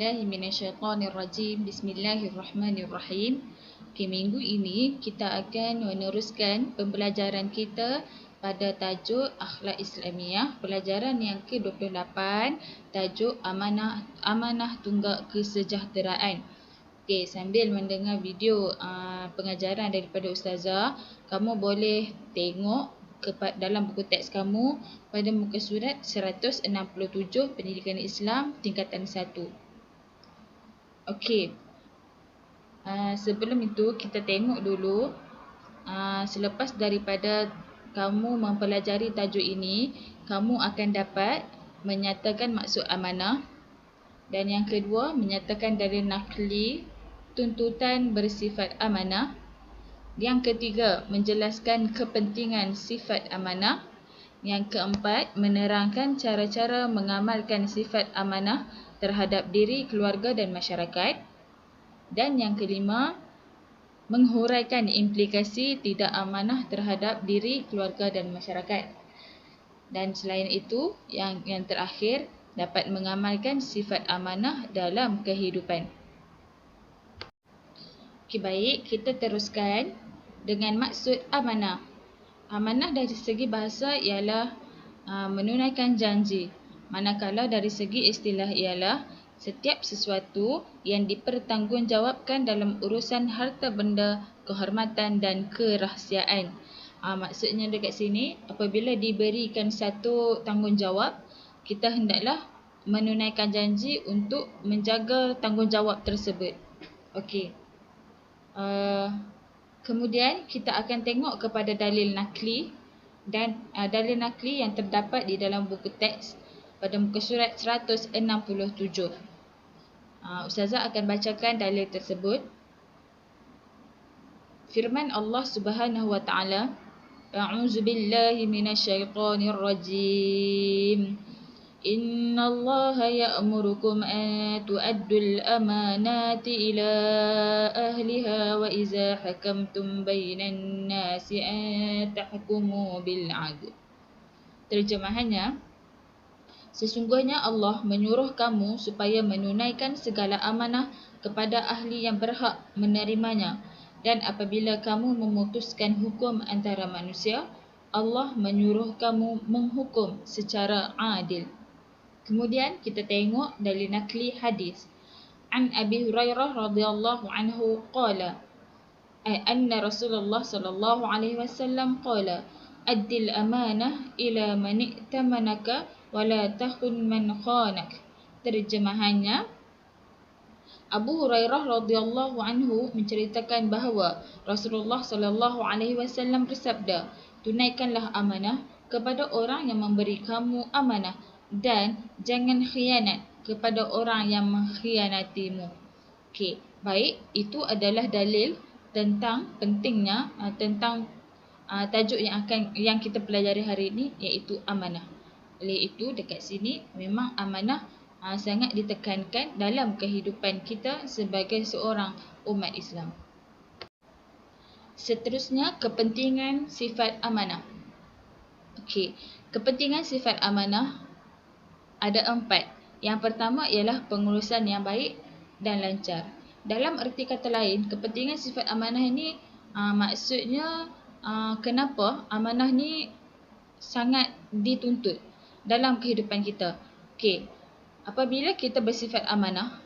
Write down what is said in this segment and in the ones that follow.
billahi minasyaitonirrajim. Bismillahirrahmanirrahim. Minggu ini kita akan meneruskan pembelajaran kita pada tajuk Akhlak Islamiah, pelajaran yang ke-28, tajuk Amanah Tunggak Kesejahteraan. Sambil mendengar video pengajaran daripada Ustazah, kamu boleh tengok dalam buku teks kamu pada muka surat 167 Pendidikan Islam tingkatan 1. Sebelum itu kita tengok dulu selepas daripada kamu mempelajari tajuk ini, kamu akan dapat menyatakan maksud amanah, dan yang kedua menyatakan dalil nakli tuntutan bersifat amanah. Yang ketiga, menjelaskan kepentingan sifat amanah. Yang keempat, menerangkan cara-cara mengamalkan sifat amanah terhadap diri, keluarga dan masyarakat. Dan yang kelima, menghuraikan implikasi tidak amanah terhadap diri, keluarga dan masyarakat. Dan selain itu, yang terakhir, dapat mengamalkan sifat amanah dalam kehidupan. Baik, kita teruskan dengan maksud amanah. Amanah dari segi bahasa ialah menunaikan janji. Manakala dari segi istilah ialah setiap sesuatu yang dipertanggungjawabkan dalam urusan harta benda, kehormatan dan kerahsiaan. Maksudnya dekat sini, apabila diberikan satu tanggungjawab, kita hendaklah menunaikan janji untuk menjaga tanggungjawab tersebut. Kemudian kita akan tengok kepada dalil nakli, dan dalil nakli yang terdapat di dalam buku teks pada muka surat 167. Ustazah akan bacakan dalil tersebut. Firman Allah Subhanahu wa taala, A'udzu billahi minasyaitonir rajim. Inna Allaha ya'murukum an tu'addul amanati ila ahliha wa iza hakamtum bainan nasi an tahkumu bil 'adl. Terjemahannya, sesungguhnya Allah menyuruh kamu supaya menunaikan segala amanah kepada ahli yang berhak menerimanya, dan apabila kamu memutuskan hukum antara manusia, Allah menyuruh kamu menghukum secara adil. Kemudian kita tengok dalil nakli hadis. An Abi Hurairah radhiyallahu anhu qala, anna Rasulullah sallallahu alaihi wasallam qala, addil amanah ila man i'tamanaka wa la takhun man khanak. Terjemahannya, Abu Hurairah radhiyallahu anhu menceritakan bahawa Rasulullah sallallahu alaihi wasallam bersabda, tunaikanlah amanah kepada orang yang memberi kamu amanah, dan jangan khianat kepada orang yang mengkhianatimu. Baik, itu adalah dalil tentang pentingnya tentang tajuk yang kita pelajari hari ini, iaitu amanah. Oleh itu dekat sini memang amanah sangat ditekankan dalam kehidupan kita sebagai seorang umat Islam. Seterusnya, kepentingan sifat amanah. Kepentingan sifat amanah ada 4. Yang pertama ialah pengurusan yang baik dan lancar. Dalam erti kata lain, kepentingan sifat amanah ini maksudnya kenapa amanah ni sangat dituntut dalam kehidupan kita. Apabila kita bersifat amanah,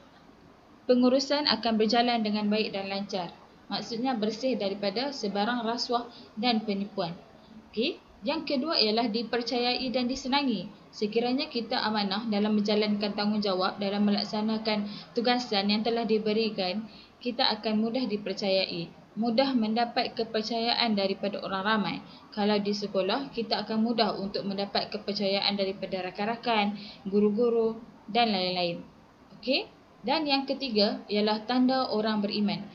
pengurusan akan berjalan dengan baik dan lancar. Maksudnya bersih daripada sebarang rasuah dan penipuan. Yang kedua ialah dipercayai dan disenangi. Sekiranya kita amanah dalam menjalankan tanggungjawab, dalam melaksanakan tugasan yang telah diberikan, kita akan mudah dipercayai, mudah mendapat kepercayaan daripada orang ramai. Kalau di sekolah, kita akan mudah untuk mendapat kepercayaan daripada rakan-rakan, guru-guru dan lain-lain. Dan yang ketiga ialah tanda orang beriman.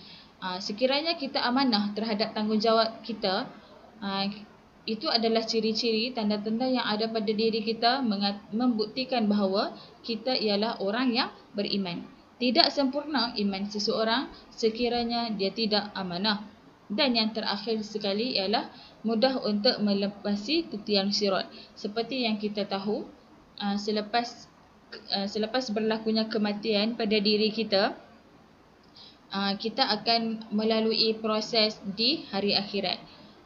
Sekiranya kita amanah terhadap tanggungjawab kita, itu adalah ciri-ciri, tanda-tanda yang ada pada diri kita membuktikan bahawa kita ialah orang yang beriman. Tidak sempurna iman seseorang sekiranya dia tidak amanah. Dan yang terakhir sekali ialah mudah untuk melepasi titian sirat. Seperti yang kita tahu, selepas selepas berlakunya kematian pada diri kita, kita akan melalui proses di hari akhirat,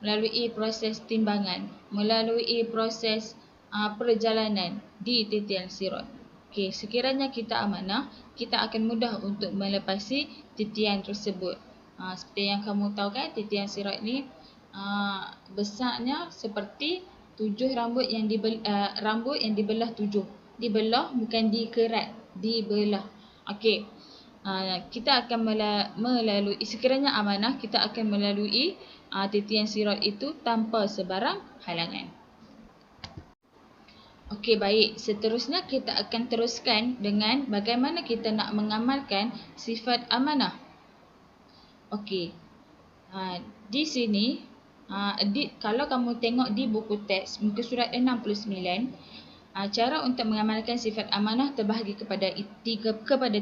melalui proses timbangan, melalui proses perjalanan di titian sirat. Okey, sekiranya kita amanah, kita akan mudah untuk melepasi titian tersebut. Seperti yang kamu tahu kan, titian sirat ni besarnya seperti 7 rambut yang dibelah 7. Dibelah bukan dikerat, dibelah. Okey. Kita akan melalui, sekiranya amanah, kita akan melalui titian sirat itu tanpa sebarang halangan. Okey, baik. Seterusnya kita akan teruskan dengan bagaimana kita nak mengamalkan sifat amanah. Okey. Di sini, kalau kamu tengok di buku teks muka surat 69, cara untuk mengamalkan sifat amanah terbahagi kepada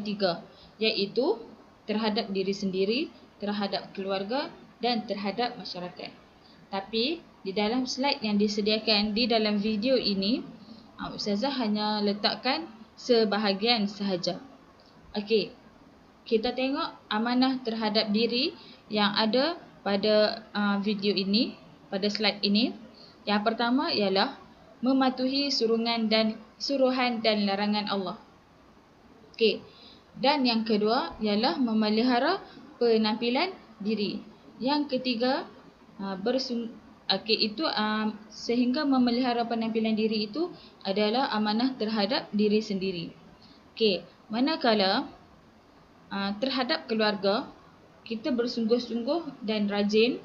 tiga, iaitu terhadap diri sendiri, terhadap keluarga dan terhadap masyarakat. Tapi di dalam slide yang disediakan di dalam video ini, Ustazah hanya letakkan sebahagian sahaja. Okey, kita tengok amanah terhadap diri yang ada pada video ini, pada slide ini. Yang pertama ialah mematuhi suruhan dan larangan Allah. Okey. Dan yang kedua ialah memelihara penampilan diri. Yang ketiga sehingga memelihara penampilan diri itu adalah amanah terhadap diri sendiri. Okey, manakala terhadap keluarga, kita bersungguh-sungguh dan rajin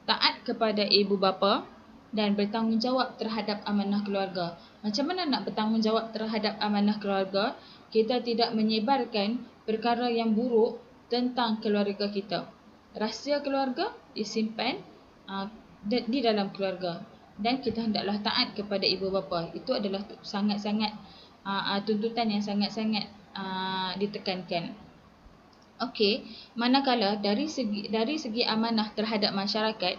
taat kepada ibu bapa dan bertanggungjawab terhadap amanah keluarga. Macam mana nak bertanggungjawab terhadap amanah keluarga? Kita tidak menyebarkan perkara yang buruk tentang keluarga kita. Rahsia keluarga disimpan di dalam keluarga, dan kita hendaklah taat kepada ibu bapa. Itu adalah sangat-sangat tuntutan yang sangat-sangat ditekankan. Okey, manakala dari segi amanah terhadap masyarakat,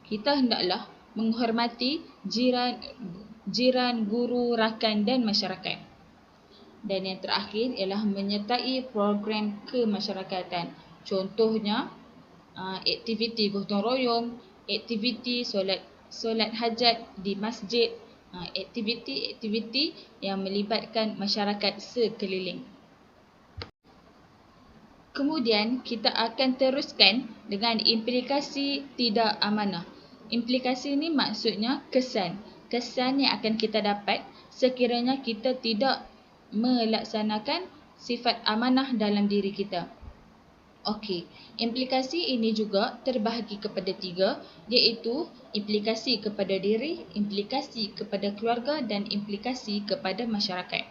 kita hendaklah menghormati jiran, guru, rakan dan masyarakat. Dan yang terakhir ialah menyertai program kemasyarakatan. Contohnya aktiviti gotong royong, aktiviti solat hajat di masjid, aktiviti yang melibatkan masyarakat sekeliling. Kemudian kita akan teruskan dengan implikasi tidak amanah. Implikasi ini maksudnya kesan yang akan kita dapat sekiranya kita tidak melaksanakan sifat amanah dalam diri kita. Okey, implikasi ini juga terbahagi kepada 3, iaitu implikasi kepada diri, implikasi kepada keluarga dan implikasi kepada masyarakat.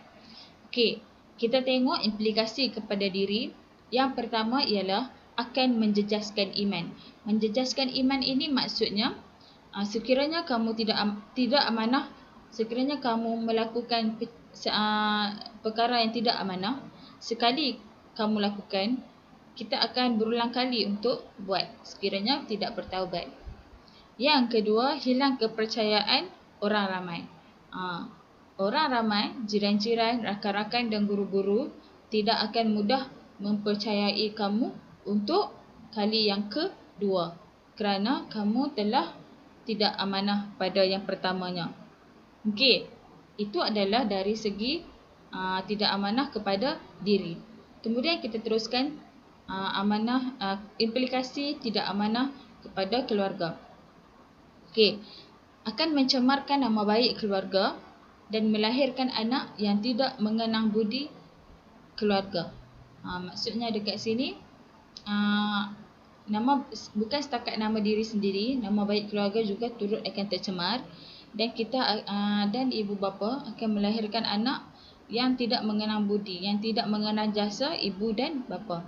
Okey, kita tengok implikasi kepada diri. Yang pertama ialah akan menjejaskan iman. Menjejaskan iman ini maksudnya sekiranya kamu tidak amanah, sekiranya kamu melakukan perkara yang tidak amanah, sekali kamu lakukan, kita akan berulang kali untuk buat sekiranya tidak bertaubat. Yang kedua, hilang kepercayaan orang ramai. Orang ramai, jiran-jiran, rakan-rakan dan guru-guru tidak akan mudah mempercayai kamu untuk kali yang kedua kerana kamu telah tidak amanah pada yang pertamanya. Okey, itu adalah dari segi tidak amanah kepada diri. Kemudian kita teruskan implikasi tidak amanah kepada keluarga. Okey, akan mencemarkan nama baik keluarga dan melahirkan anak yang tidak mengenang budi keluarga. Maksudnya dekat sini bukan setakat nama diri sendiri, nama baik keluarga juga turut akan tercemar, dan kita dan ibu bapa akan melahirkan anak yang tidak mengenang budi, yang tidak mengenang jasa ibu dan bapa.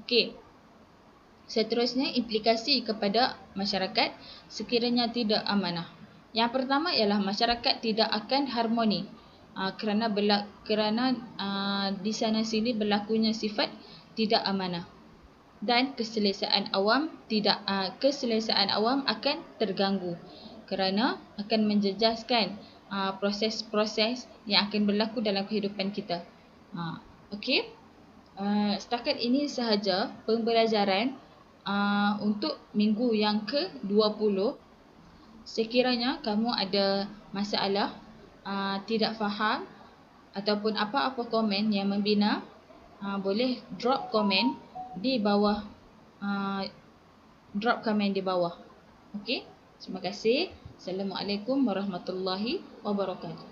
Okey. Seterusnya, implikasi kepada masyarakat sekiranya tidak amanah. Yang pertama ialah masyarakat tidak akan harmoni kerana di sana sini berlakunya sifat tidak amanah, dan keselesaan awam akan terganggu kerana akan menjejaskan proses-proses yang akan berlaku dalam kehidupan kita. Okey. Setakat ini sahaja pembelajaran untuk minggu yang ke-20. Sekiranya kamu ada masalah, tidak faham ataupun apa-apa komen yang membina, boleh drop komen di bawah. Okey. Terima kasih. Assalamualaikum warahmatullahi wabarakatuh.